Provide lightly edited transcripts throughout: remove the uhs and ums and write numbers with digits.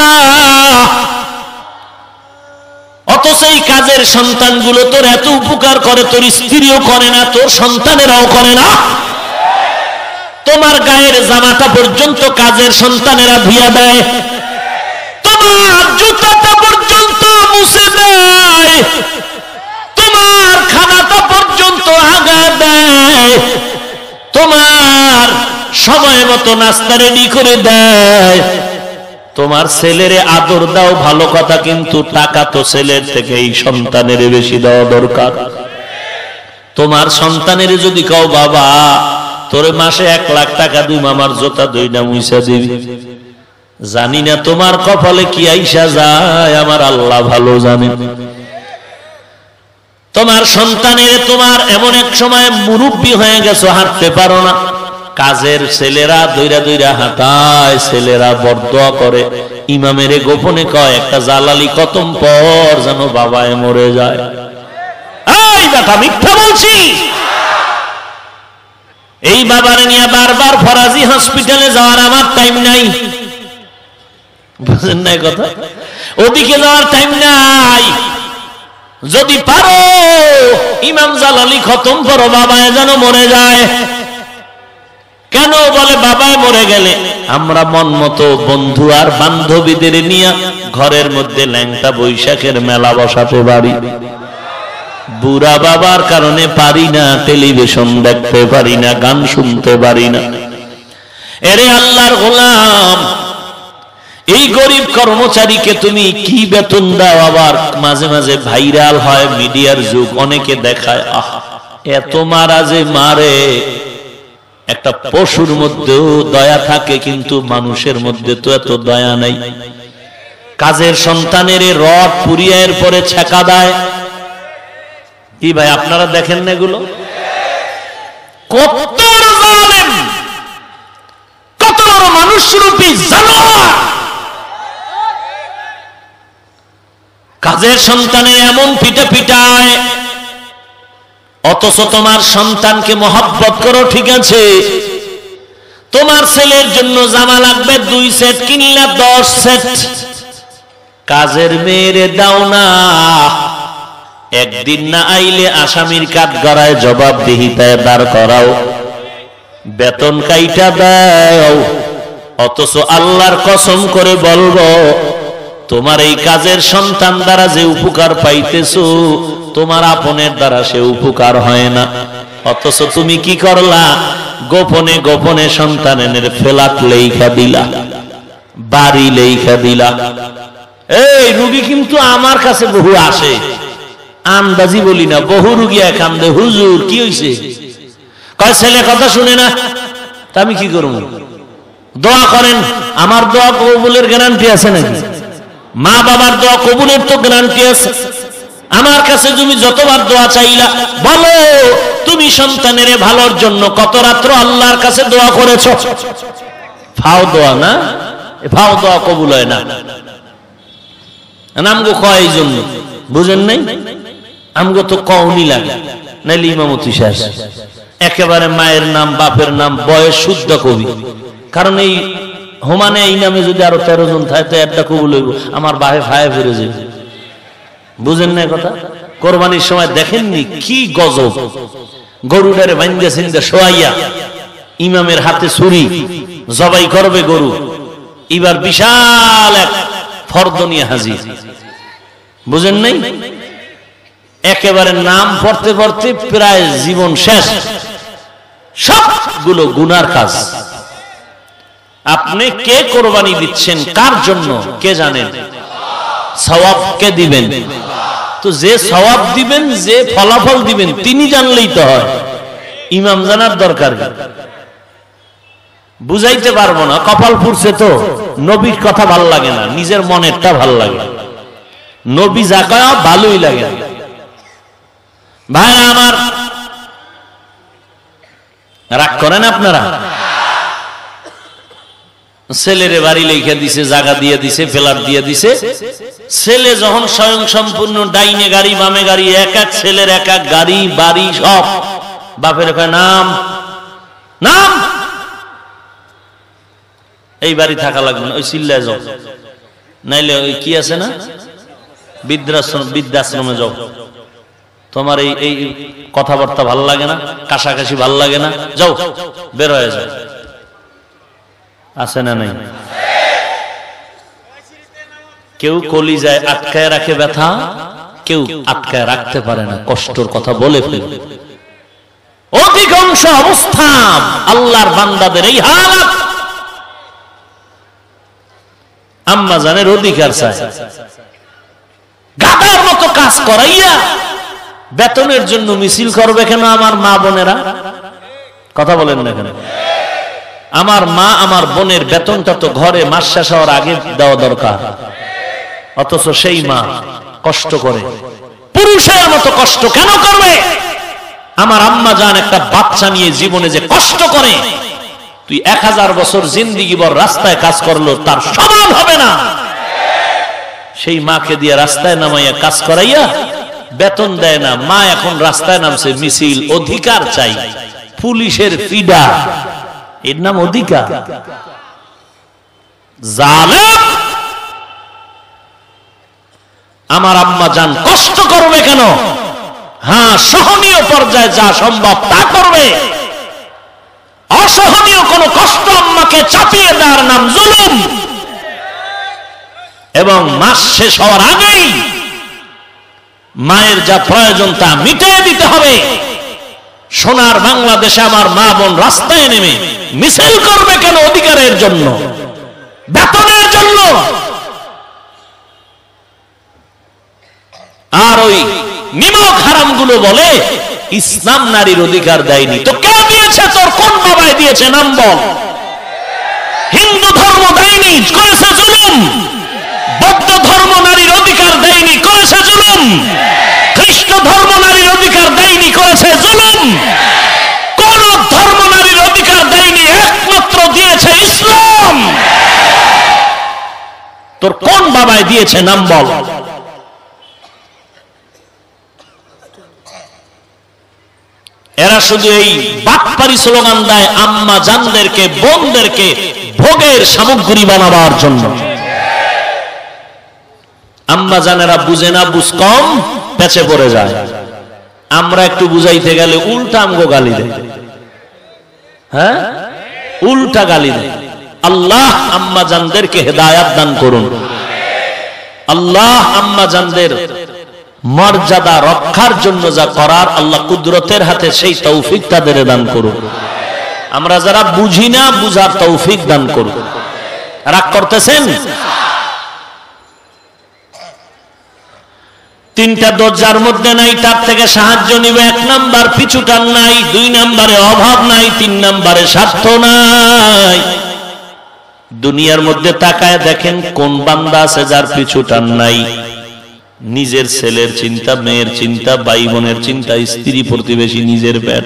না, অথচ এই কাজের সন্তানগুলো তোর এত উপকার করে, তোর স্ত্রীও করে না, তোর সন্তানেরাও করে না। তোমার গায়ের জামাটা পর্যন্ত কাজের সন্তানেরা ধুইয়া দেয়, তোমার জুতাটা পর্যন্ত মুছে দেয়, তোমার খানাটা পর্যন্ত আগা দেয়, তোমার সময় মতো নাস্তা রেডি করে দেয়, তোমার ছেলেরে আদর দাও ভালো কথা, কিন্তু টাকা তো ছেলের থেকে এই সন্তানের বেশি দেওয়া দরকার। তোমার সন্তানের যদি কাও বাবা তোরে মাসে 1 লাখ টাকা দিম, আমার জোতা দইনা মুইসা দিবি, জানি না তোমার কপালে কি আইসা যায়, আমার আল্লাহ ভালো জানে। তোমার সন্তানের তোমার এমন এক সময় মুরব্বী হয়ে গেছো, হাঁটতে পারো না, কাজের ছেলেরা দইরা দইরা হাঁটায়, ছেলেরা বরদোয়া করে, ইমামের গোপনে কয় একটা জালালি খতম পর যেন বাবায় মরে যায়। এই কথা মিথ্যা বলছি? এই বাবারে নিয়ে বারবার ফরাজি হসপিটালে যাওয়ার আমার টাইম নাই, বুঝেন না কথা? ওদিকে যাওয়ার টাইম নাই। যদি পারো ইমাম জালালি খতম করো, বাবায় যেন মরে যায়। কেন বলে বাবায় মরে গেলে আমরা মন মতো বন্ধু আর বান্ধবীদের নিয়ে ঘরের মধ্যে ল্যাংটা বৈশাখের মেলা বসাতে পারি, বুড়া বাবার কারণে পারি না, টেলিভিশন দেখতে পারি না, গান শুনতে পারি না। এরে আল্লাহর গোলাম, এই গরিব কর্মচারীকে তুমি কি বেতন দাও? আবার মাঝে মাঝে ভাইরাল হয়, মিডিয়ার যুগ, অনেকে দেখায়, আহ এত মারা যে মারে। একটা পশুর মধ্যেও দয়া থাকে, কিন্তু মানুষের মধ্যে তো এত দয়া নাই। কাজের সন্তানের রড পুড়িয়ে এর পরে ছেঁকা দেয়। কি ভাই আপনারা দেখেন না এগুলো? কত জালেম, কত বড় মানুষরূপী জানোয়ার কাজের সন্তানের এমন পিটা পিটায়। অথচ তোমার সন্তানকে মহব্বত করো, ঠিক আছে, তোমার ছেলের জন্য জামা লাগবে 2 সেট, কিনলা 10 সেট, কাজের মেয়েরে দাও না। একদিন না আইলে আসামির কাঠগড়ায় জবাবদিহিতায় দাঁড় করাও, বেতন কাইটা দাও। অথচ আল্লাহর কসম করে বলবো, তোমার এই কাজের সন্তান দ্বারা যে উপকার পাইতেছো, তোমার আপনের দ্বারা সে উপকার হয় না। অথচ তুমি কি করলা? গোপনে গোপনে সন্তানের ফ্ল্যাট লেখা দিলা, বাড়ি লেখা দিলা। এই রুগী কিন্তু আমার কাছে বহু আসে, আন্দাজি বলি না, বহু রুগী এক কান্দে, হুজুর কি হইছে? কয় ছেলে কথা শুনে না। তা আমি কি করব? দোয়া করেন, আমার দোয়া কবুলের গ্যারান্টি আছে নাকি? মা বাবার দোয়া কবুলের তো গ্যারান্টি আছে। আমার কাছে তুমি যতবার দোয়া চাইলা, বলো তুমি সন্তানের ভালোর জন্য কত রাত্র আল্লাহর কাছে দোয়া করেছো? ফাও দোয়া না, ফাও দোয়া কবুল হয় না। আমগো কয় এই জন্য, বুঝেন নাই? আমগো তো কওনি লাগে, নাইলে ইমামতি শেষ। একেবারে মায়ের নাম বাপের নাম বয়স শুদ্ধ কবি, কারণ এই হোমানে এই নামে যদি আরো 13 জন থাকে তো একটা কবুল হইব, আমার বাহে ফায়ে ফিরে যাবে। বুঝেন না কথা? কোরবানির সময় দেখেননি কি গজব, গরুটারে বান্ধে চিন্দে শোয়াইয়া ইমামের হাতে ছুরি, জবাই করবে গরু, এবার বিশাল এক ফর্দ নিয়ে হাজির। বুঝেন নাই? একেবারে নাম পড়তে পড়তে প্রায় জীবন শেষ, সবগুলো গুনার কাজ। আপনি কে কোরবানি দিচ্ছেন, কার জন্য কে জানেন? সওয়াব কে দিবেন? তো যে সওয়াব দিবেন, যে ফলাফল দিবেন, তিনি জানলেই তো হয়। ইমাম জানার দরকার কি? বুঝাইতে পারবো না, কপাল পুড়ছে তো। নবীর কথা ভাল লাগে না, নিজের মনেরটা ভাল লাগে। নবী যা কয় ভালোই লাগে। ভাই আমার, রাগ করেন আপনারা? ছেলেরে বাড়ি লেখা দিছে, জায়গা দিয়ে দিছে, ফ্ল্যাট দিয়ে দিছে। ছেলে যখন স্বয়ং সম্পূর্ণ, ডাইনে গাড়ি বামে গাড়ি, এক এক ছেলের এক এক গাড়ি বাড়ি সব, বাপের কয় নাম নাম, এই বাড়ি থাকা লাগবে না, ওই চিল্লায় যাও। নাইলে ওই কি আছে না বৃদ্ধাশ্রমে যাও, তোমার এই কথাবার্তা ভাল লাগে না, কাশাকাশি ভাল লাগে না, যাও বের হয়ে যাও। আছে না নাই? কেউ কলিজায় আটকায় রাখে ব্যথা, কেউ আটকায় রাখতে পারে না, কষ্টের কথা বলে ফেলে। অধিকাংশ অবস্থা আল্লাহর বান্দাদের এই হালাত। আম্মা জানের অধিকার চায়, গাধার মতো কাজ করাইয়া বেতনের জন্য মিছিল করবে কেন আমার মা বোনেরা? কথা বলেন না কেন? আমার মা আমার বোনের বেতনটা তো ঘরে মাস শেষ হওয়ার আগে দেওয়া দরকার, অথচ সেই মা কষ্ট করে, পুরুষের মতো কষ্ট কেন করবে? আমার আম্মা জান একটা বাচ্চা নিয়ে জীবনে যে কষ্ট করে, তুই 1000 বছর জিন্দিগি ভর রাস্তায় কাজ করলো তার সমান হবে না। সেই মাকে দিয়ে রাস্তায় নামাইয়া কাজ করাইয়া বেতন দেয় না, মা এখন রাস্তায় নামছে মিছিল, অধিকার চাই, পুলিশের ফিডা, এর নাম অধিকার? জালেম! আমার আম্মা জান কষ্ট করবে কেন? হ্যাঁ, সহনীয় পর্যায়ে যা সম্ভব তা করবে। অসহনীয় কোন কষ্ট আম্মাকে চাপিয়ে দেওয়ার নাম জুলুম। এবং মাস শেষ হওয়ার আগেই মায়ের যা প্রয়োজন তা মিটিয়ে দিতে হবে। সোনার বাংলাদেশে আমার মা বোন রাস্তায় নেমে মিছিল করবে কেন? অধিকারের জন্য, বেতনের জন্য। আর ওই নিমক হারাম গুলো বলে ইসলাম নারীর অধিকার দেয়নি। তো কে দিয়েছে? তোর কোন বাবায় দিয়েছে? নাম বল। হিন্দু ধর্ম দেয়নি, করেছে জুলুম। বৌদ্ধ ধর্ম নারীর অধিকার দেয়নি, করেছে জুলুম। খ্রিস্ট ধর্ম নারীর অধিকার দেয়নি, করেছে জুলুম। কোন ধর্ম নারীর অধিকার দেয়নি, একমাত্র দিয়েছে ইসলাম। তোর কোন বাবায় দিয়েছে? নাম বল। এরা শুধু এই বাটপারি স্লোগান দেয় আম্মা জানদেরকে, বোনদেরকে ভোগের সামগ্রী বানাবার জন্য। আম্মা জানেরা বুঝে না, বুঝ কম, পেছে পড়ে যায়। আমরা একটু বুঝাইতে গেলে উল্টা আমগো গালি দেয়। হ্যাঁ, উল্টা গালি দেয়। আল্লাহ আম্মা জানদেরকে হেদায়াত দান করুন। আল্লাহ আম্মা জানদের মর্যাদা রক্ষার জন্য যা করার আল্লাহ কুদরতের হাতে সেই তৌফিক তাদের দান করুন। আমরা যারা বুঝি না, বুঝার তৌফিক দান করুন। রাগ করতেছেন? তিনটা দরজার মধ্যে নাই, তার থেকে সাহায্য নিবে। 1 নাম্বার পিছুটান নাই, 2 নাম্বারে অভাব নাই, 3 নাম্বারে স্বার্থ নাই। দুনিয়ার মধ্যে তাকায় দেখেন কোন বান্দা আছে যার পিছুটান নাই? নিজের ছেলের চিন্তা, মেয়ের চিন্তা, ভাই বোনের চিন্তা, স্ত্রী, প্রতিবেশী, নিজের পেট,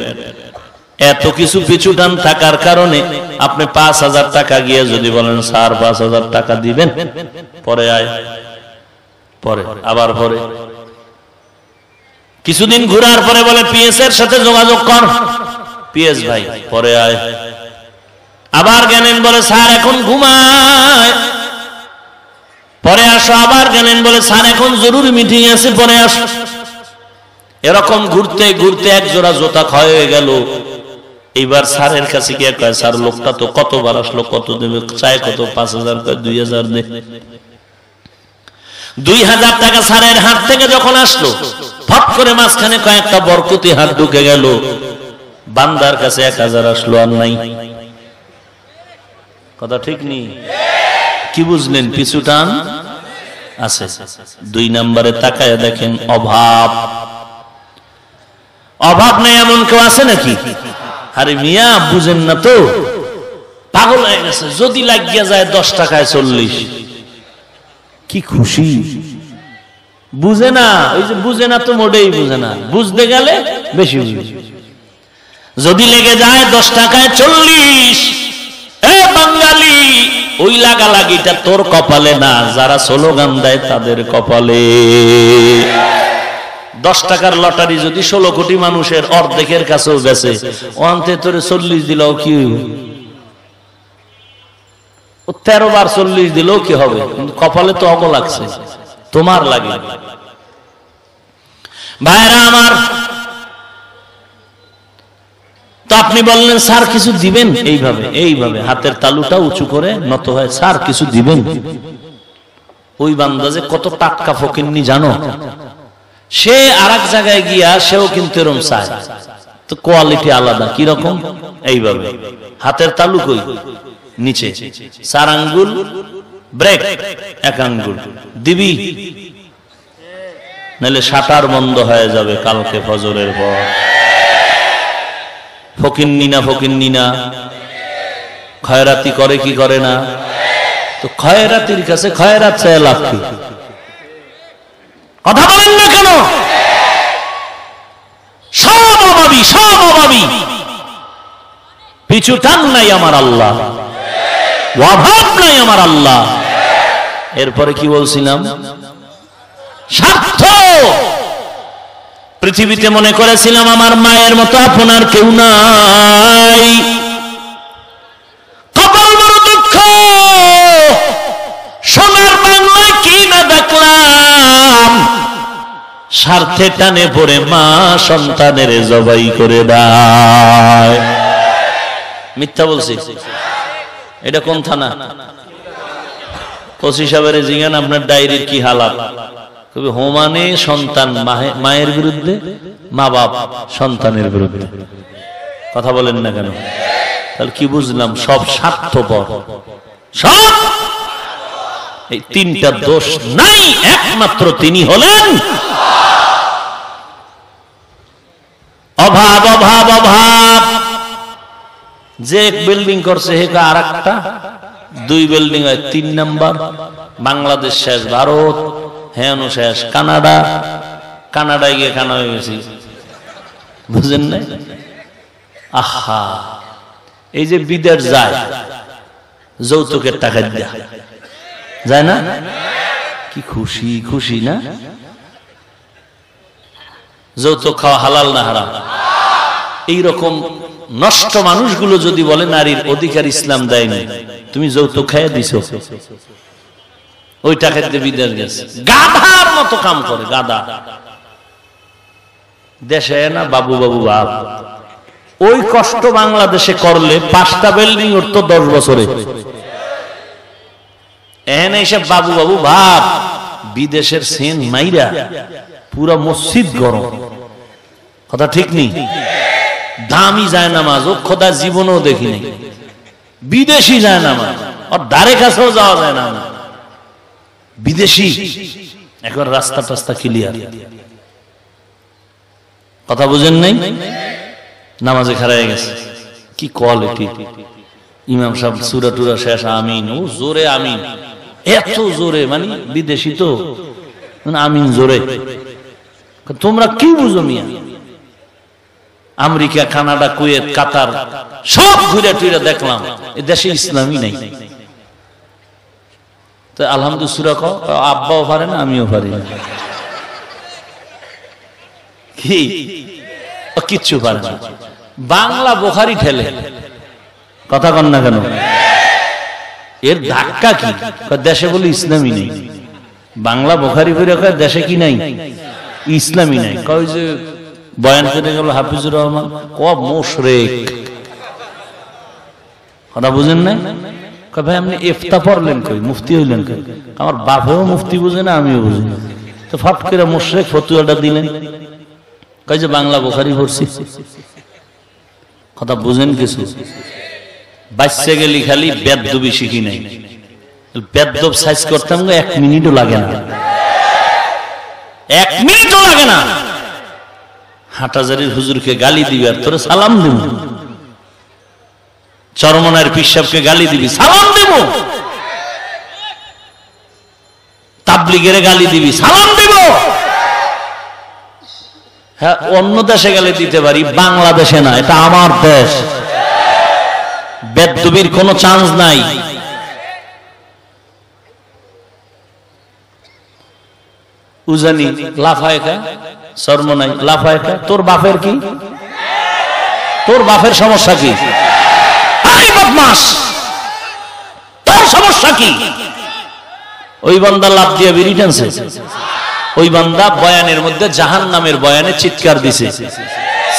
এত কিছু পিছুটান থাকার কারণে আপনি 5000 টাকা গিয়ে যদি বলেন স্যার 5000 টাকা দিবেন, পরে আয়, পরে আবার পরে কিছুদিন ঘুরার পরে বলে পিএস এর সাথে যোগাযোগ কর, পিএস ভাই পরে আয়, আবার গেলেন বলে স্যার এখন ঘুমায়, পরে আসো, আবার গেলেন বলে স্যার এখন জরুরি মিটিং আছে, পরে আসো। এরকম ঘুরতে ঘুরতে এক জোড়া জোতা ক্ষয় হয়ে গেল। এইবার স্যারের কাছে গিয়ে কয় স্যার লোকটা তো কতবার আসলো, কত দেবে, চায় কত, 5000 কয় 2000 দে। 2000 টাকা স্যারের হাত থেকে যখন আসলো, ফট করে মাঝখানে কয়েকটা বরকতি হাত ঢুকে গেল, বান্দার কাছে 1000 আসলো আর নাই। কথা ঠিক নেই? কি বুঝলেন? পিছু টান আছে। 2 নম্বরে তাকায় দেখেন অভাব। অভাব নেই এমন কেউ আছে নাকি? আরে মিয়া বুঝেন না তো, পাগল হয়ে গেছে। যদি লাগিয়া যায় 10 টাকায় 40, কি খুশি। বুঝে না, ওই যে বুঝে না তো মোটেই বুঝে না, বুঝতে গেলে বেশি বুঝে। যদি লেগে যায় 10 টাকায় 40, এ বাঙালি ওই লাগালাগিটা তোর কপালে না, যারা স্লোগান দেয় তাদের কপালে। 10 টাকার লটারি যদি 16 কোটি মানুষের অর্ধেকের কাছেও বেচে, অন্তে তোরে 40 দিলেও কি হইব? 13 বার 40 দিলেও কি হবে, কপালে তো অগ লাগছে, তোমার লাগে। ভাইরা আমার, তো আপনি বললেন স্যার কিছু দিবেন, এইভাবে এইভাবে হাতের তালুটা উঁচু করে নত হয়, স্যার কিছু দিবেন। ওই বান্দা যে কত টাটকা ফকিন্নি জানো, সে আরেক জায়গায় গিয়া সেও কিন্তু এরকম চায়, তো কোয়ালিটি আলাদা। কিরকম? এইভাবে হাতের তালু কই নিচে, 4 আঙ্গুল ব্রেক, 1 আঙ্গুল দিবি, নাহলে শাটার বন্ধ হয়ে যাবে কালকে ফজরের পর। ফকিন্নি না, ফকিন্নি না, খয়রাতি করে কি করে না? তো খয়রাতির কাছে খয়রাত চায় লাভ কি? কথা বলেন না কেন? সব অভাবী, সব অভাবী, পিছু টান নাই আমার আল্লাহ, অভাব নাই আমার আল্লাহ। এরপরে কি বলছিলাম? স্বার্থ। পৃথিবীতে মনে করেছিলাম আমার মায়ের মতো আপনার কেউ নাই, কপাল বড় দুঃখ, সোনার বাংলায় কি না দেখলাম, স্বার্থে টানে পড়ে মা সন্তানের জবাই করে দেয়। মিথ্যা বলছি? এটা কোন থানা? ওসি সাহেবের জিজ্ঞান আপনার ডায়েরির কি হালাত? কবি হোমানে সন্তান মায়ের বিরুদ্ধে, মা বাপ সন্তানের বিরুদ্ধে। কথা বলেন না কেন? তাহলে কি বুঝলাম? সব স্বার্থপর, সব। এই 3টা দোষ নাই, একমাত্র তিনি হলেন অভাব, অভাব, অভাব। যে বিল্ডিং করছে হে আর একটা, 2 বিল্ডিং হয়, 3 নাম্বার। বাংলাদেশ শেষ, ভারত হ্যাঁ শেষ, কানাডা, কানাডায় গিয়ে কানা হয়ে গেছি, বুঝেন না? আহা, এই যে বিদেশ যায় যৌতুকের টাকা দেয়া যায় না, কি খুশি, খুশি না? যৌতুক খাওয়া হালাল না হারাম? এইরকম নষ্ট মানুষগুলো যদি বলে নারীর অধিকার ইসলাম দেয়নি, তুমি যৌতুক খাইয়া দিছো, ওই টাকা দিয়ে বিদেশ গেছে, গাধার মতো কাম করে, গাধা। দেশে না বাবু বাবু ভাব, ওই কষ্ট বাংলাদেশে করলে 5টা বিল্ডিং উঠতো 10 বছরে। এখানে এসে বাবু বাবু ভাব, বিদেশের সেন মাইরা পুরা মসজিদ গরম। কথা ঠিক নেই? দামি যায় নামাজ ও খোদা জীবনেও দেখিনি, বিদেশি যায় নামাজ, আর ধারে কাছেও যাওয়া যায় না, বিদেশি। এখন রাস্তা টাস্তা ক্লিয়ার, কথা বুঝেন নাই? নামাজে খাড়ায় গেছে, কি কোয়ালিটি। ইমাম সাহেব সূরা টুরা শেষ, আমিন, ও জোরে আমিন, এত জোরে, মানে বিদেশি তো আমিন জোরে। তোমরা কি বুঝো মিয়া? আমেরিকা, কানাডা, কুয়েত, কাতার সব ঘুরে টুরে দেখলাম, এ দেশে ইসলামই নাই। তো আলহামদুলিল্লাহ সূরা কও, আব্বাও পারে না, আমিও পারি না, কি কিচ্ছু পারে না। বাংলা বুখারী ঠেলে, কথা কন না কেন? এর ধাক্কা কি? দেশে বলে ইসলামই নেই। বাংলা বুখারী পড়ে কয় দেশে কি নাই? ইসলামই নাই। কয় যে বয়ান করে গেল হাফিজুর রহমান, কব মুশরিক, কথা বুঝেন না? কয় ভাই আপনি ইফতা পড়লেন কই, মুফতি হইলেন কই? আমার বাপেও মুফতি বুঝে না, আমিও বুঝি না, তো ফট করে মুশরিক ফতুয়াটা দিলেন। কয় যে বাংলা বুখারী পড়ছি। কথা বুঝেন কিছু? বাচ্চা গেলি খালি বেদবি শিখি নাই, বেদব সাইজ করতাম 1 মিনিটও লাগে না, 1 মিনিটও লাগে না। হাটাজারির হুজুরকে গালি দিবি আর তোরে সালাম দিব, চরমনার পীর সাহেবকে গালি দিবি, সালাম দেব, তাবলিগের গালি দিবি, সালাম দেব। হ্যাঁ, অন্য দেশে গেলে দিতে পারি, বাংলাদেশে না, এটা আমার দেশ, বেদবির কোনো চান্স নাই। উজানি লাফায় খা, শর্ম নাই, লাফায় খা। তোর বাপের কি? তোর বাপের সমস্যা কি? আই বদমাস, তোর সমস্যা কি? ওই বান্দা লাফ দিয়ে বিড়ি টানছে, ওই বান্দা বয়ানের মধ্যে জাহান্নামের বয়ানে চিৎকার দিছে।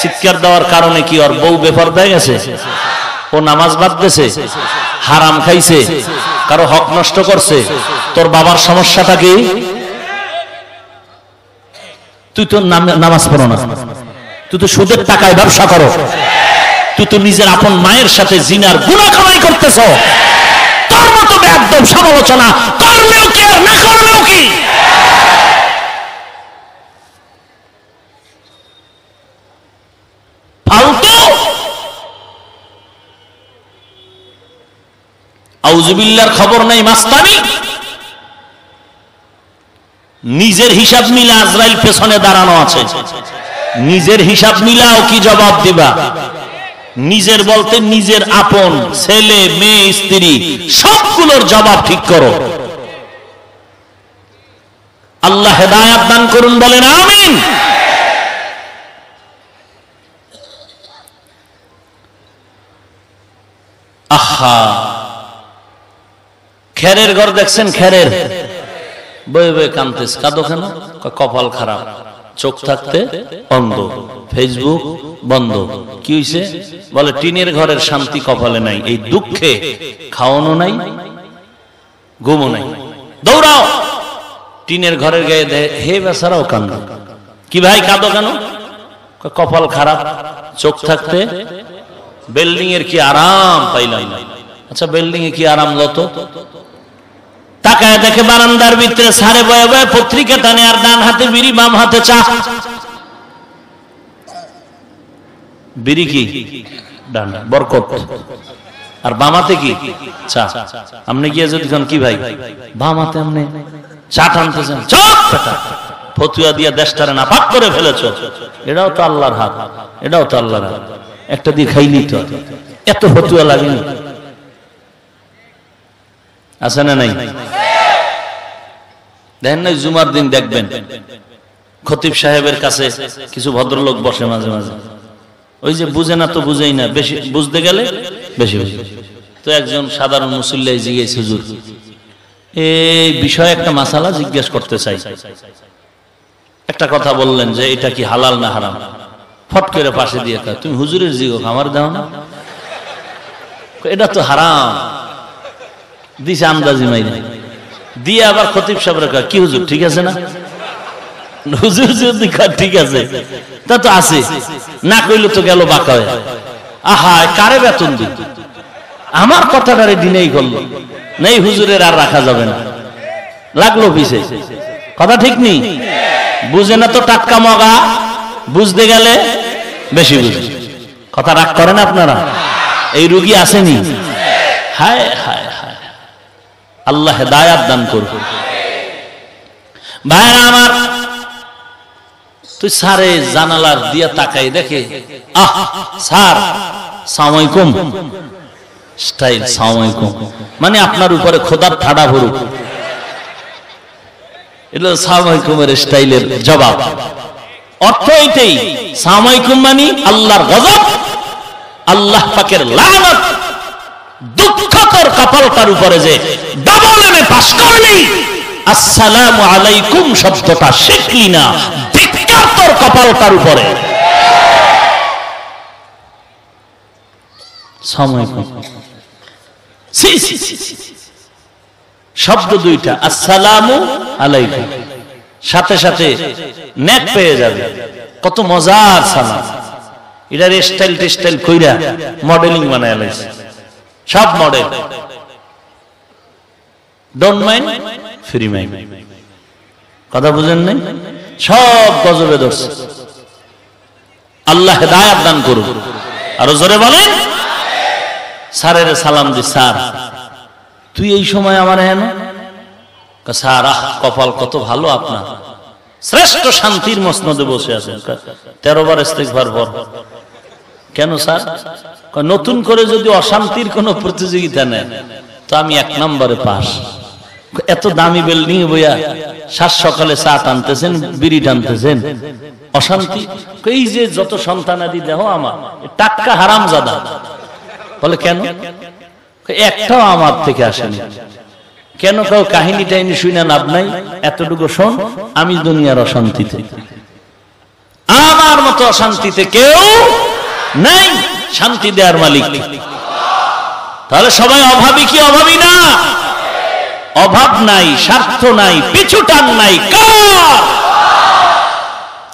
চিৎকার দেওয়ার কারণে কি ওর বউ বেপরদা হয়ে গেছে? ও নামাজ বাদ দিয়েছে, হারাম খাইছে, কারো হক নষ্ট করছে। তোর বাবার সমস্যাটা কি? তুই তো নামাজ পড়ো না, তুই তো সুদের টাকায় ব্যবসা করো, তুই তো নিজের আপন মায়ের সাথে জিনার গুনাহ কামাই করতেছ। তোর মতো একদম সমালোচনা করলেও কি আর না করলেও কি? ফালতু আউযুবিল্লাহর খবর নাই, মাস্তানি। নিজের হিসাব মিলা আজরাইল পেছনে দাঁড়ানো আছে, নিজের হিসাব মিলাও, কি জবাব দিবা? নিজের বলতে নিজের আপন ছেলে মেয়ে স্ত্রী সবগুলোর জবাব ঠিক করো। আল্লাহ হেদায়েত দান করুন, বলেন আমিন। আহা, খেরের ঘর দেখছেন? খেরের বয়ে বয়ে কাঁদতেছে। কাঁদো কেন? কপাল খারাপ, চোখ থাকতে অন্ধ, ফেসবুক বন্ধ। কি হইছে? বলে টিনের ঘরের শান্তি কপালে নাই, এই দুঃখে খাওয়ানো নাই, ঘুমও নাই। দৌড়াও টিনের ঘরের গায়ে দেয়, হে বেচারাও কান্দ। কি ভাই কাঁদো কেন? কপাল খারাপ, চোখ থাকতে বিল্ডিং এর কি আরাম পাইলাম না। আচ্ছা বিল্ডিং এ কি আরাম লত? তাকায় দেখে বারান্দার ভিতরে সারে বয়ে বয়ে পত্রিকা টানে, আর ডান হাতে বিড়ি, বাম হাতে চা। বিড়ি কি ডান বরকত, আর বাম হাতে কি চা। আপনি গিয়ে যদি কি ভাই বাম হাতে আপনি চা টানতেছেন, ফতুয়া দিয়া দেশটারে না পাক করে ফেলেছ। এটাও তো আল্লাহর হাত, এটাও তো আল্লাহর হাত। একটা দিয়ে খাইলি তো এত ফতুয়া লাগেনি, আছে না নাই? দেখেন না জুমার দিন দেখবেন খতিব সাহেবের কাছে কিছু ভদ্রলোক বসে মাঝে মাঝে, ওই যে বুঝে না তো বুঝেই না, বেশি বুঝতে গেলে বেশি বুঝে। তো একজন সাধারণ মুসল্লি জিজ্ঞেস, হুজুর এই বিষয়ে একটা মাসালা জিজ্ঞেস করতে চাই। একটা কথা বললেন যে এটা কি হালাল না হারাম। ফট করে পাশে দিয়ে কয়, তুমি হুজুরের জিগো, আমার দাও না, এটা তো হারাম। দিছে আন্দাজি মাইনে দিয়ে আবার খতিব সাহেব কয়, কি হুজুর ঠিক আছে না? হুজুর যদি কয় ঠিক আছে, তা তো আছে, না কইলে তো গেল বাঁকা হয়ে। আহা, কারে বেতন দিত? আমার কথাটারে দিনেই করলো, নেই হুজুরের আর রাখা যাবে না, লাগলো পিছে। কথা ঠিক নেই, বুঝে না তো টাটকা মগা, বুঝতে গেলে বেশি বুঝে। কথা রাগ করেন আপনারা? এই রুগী আসেনি? হায় হায় হায়, আল্লাহ হেদায়াত দান করুন। ভাইরা আমার, তুই সারে জানালার দিয়া তাকাই দেখে, আহ স্যার সালাম আলাইকুম, স্টাইল সালাম আলাইকুম, মানে আপনার উপরে খোদার ঠাডা ভরুক, এটা সালাম আলাইকুমের স্টাইলের জবাব। অর্থ এইটাই, সালাম আলাইকুম মানে আল্লাহর গজব, আল্লাহ পাকের লানত। দুঃখ তোর কপালটার উপরে যে ডাবল এমএ পাস করলি, আসসালামু আলাইকুম শব্দটা শিখলি না, ধিক্কার তোর কপালটার উপরে। শব্দ দুইটা, আসসালামু আলাইকুম, সাথে সাথে নেট পেয়ে যাবে। কত মজার সালাম, এটার স্টাইল টেস্টাইল কইরা মডেলিং বানায় লাইছে, সব model. Don't mind free mind, কথা বুঝেন নাই? সব গজবে ধরছে। আল্লাহ হেদায়াত দান করুন। আরো জোরে বলেন। স্যারের সালাম দি, স্যার তুই এই সময় আমার হেন? স্যার আহ কপাল কত ভালো আপনার, শ্রেষ্ঠ শান্তির মসনদে বসে আছেন, 13 বার ইস্তিগফার পর। কেন স্যার? নতুন করে যদি অশান্তির কোন প্রতিযোগিতা নেয় তো আমি 1 নম্বরে পাস। এত দামি বিল্ডিং বইয়া সাত সকালে চা টানতেছেন, বিড়ি টানতেছেন, অশান্তি। এই যে যত সন্তানাদি দেহ আমার টাটকা হারামজাদা। বলে কেন? একটাও আমার থেকে আসেনি, কেন কেউ কাহিনী টাইনি শুনে লাভ নাই, এতটুকু শোন, আমি দুনিয়ার অশান্তিতে, আমার মতো অশান্তিতে কেউ নাই, শান্তি দেওয়ার মালিক। তাহলে সবাই অভাবী কি অভাবী না? অভাব নাই, স্বার্থ নাই, পিছু টান নাই, কার?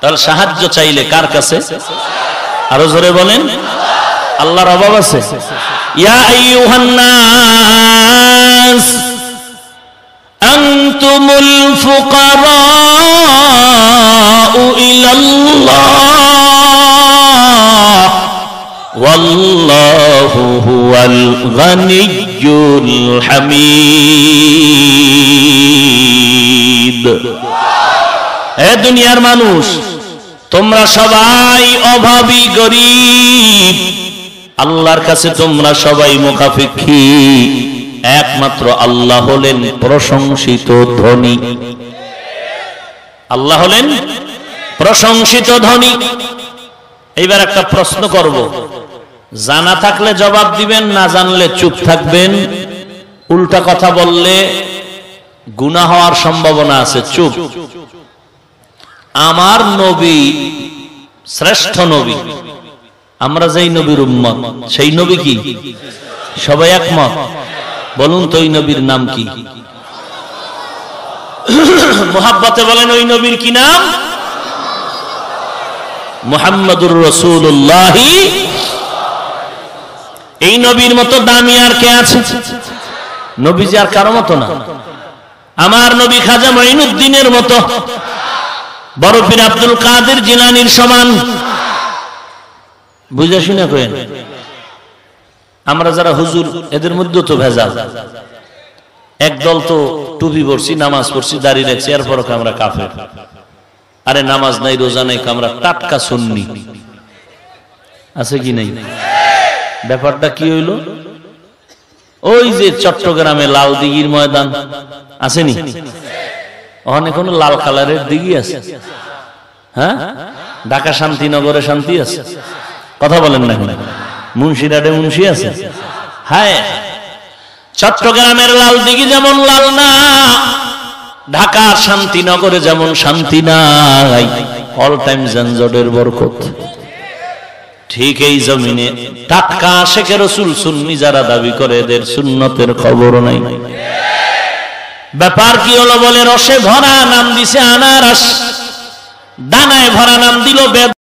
তাহলে সাহায্য চাইলে কার কাছে? আরো জোরে বলেন, আল্লাহর অভাব আছে? ইয়া আইয়ুহান নাস আনতুমুল ফুকারাউ ইলাল্লাহ ওয়াল্লাহু হুয়াল গানিয়্যুল হামিদ। হে দুনিয়ার মানুষ, তোমরা সবাই অভাবী, গরীব, আল্লাহর কাছে তোমরা সবাই মুখাপেক্ষী, একমাত্র আল্লাহ হলেন প্রশংসিত ধনী। আল্লাহ হলেন প্রশংসিত ধনী। এইবার একটা প্রশ্ন করব, জানা থাকলে জবাব দিবেন, না জানলে চুপ থাকবেন। উল্টা কথা বললে গুনাহ হওয়ার সম্ভাবনা আছে, চুপ। আমার নবী শ্রেষ্ঠ নবী, আমরা যেই নবীর উম্মত, সেই নবী কি? সবাই একমত? বলুন তো ওই নবীর নাম কি? মুহাব্বতে বলেন ওই নবীর কি নাম? মুহাম্মাদুর রাসূলুল্লাহ। এই নবীর মতো দামি আর কে আছে? নবীজি আর কারো মতো না। আমার নবী খাজা মঈনুদ্দিনের মতো, বড় পীর আব্দুল কাদের জিলানীর সমান। বুঝা শুনে কইেন, আমরা যারা হুজুর, এদের মধ্যে তো ভেজাল। একদল তো টুপি পরছি, নামাজ পড়ছি, দাড়ি রাখছি, এরপর আমরা কাফের। আরে নামাজ নাই, রোজা নাই, আমরা টাটকা সুন্নি। আছে কি নাই? ব্যাপারটা কি হইল? ওই যে চট্টগ্রামে লাল দিঘির ময়দান আসেনি, ওখানে কোন লাল কালারের দিঘি আছে? হ্যাঁ, ঢাকা শান্তিনগরে শান্তি আছে? কথা বলেন না কেন? মুন্সিরাটে মুন্সি আছে? হ্যাঁ, চট্টগ্রামের লাল দিঘি যেমন লাল না, ঢাকার শান্তিনগরে যেমন শান্তি নাই। অল টাইম যানজটের বরকত। ঠিক এই জমিনে টাটকা আশিকে রাসূল সুন্নি যারা দাবি করে, এদের সুন্নতের খবর নাই। ব্যাপার কি হলো বলে, রসে ভরা নাম দিছে আনারস, দানায় ভরা নাম দিল বেদ।